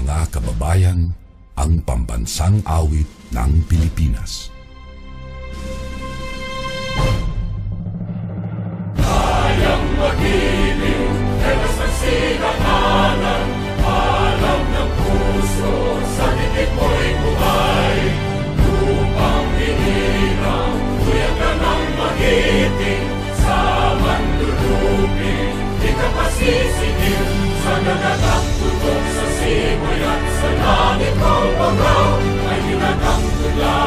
mga kababayan, ang pambansang awit ng Pilipinas. Kayang magiliw, telas ng sinakalan, alam ng puso, sa titik mo'y buhay. Lupang hinirang, kuya ka ng magiting, sa manlulupin, di ka pasisingil, sa nagagang tutok sa simoy at sa langit mong pangaw, ay hinagang tula.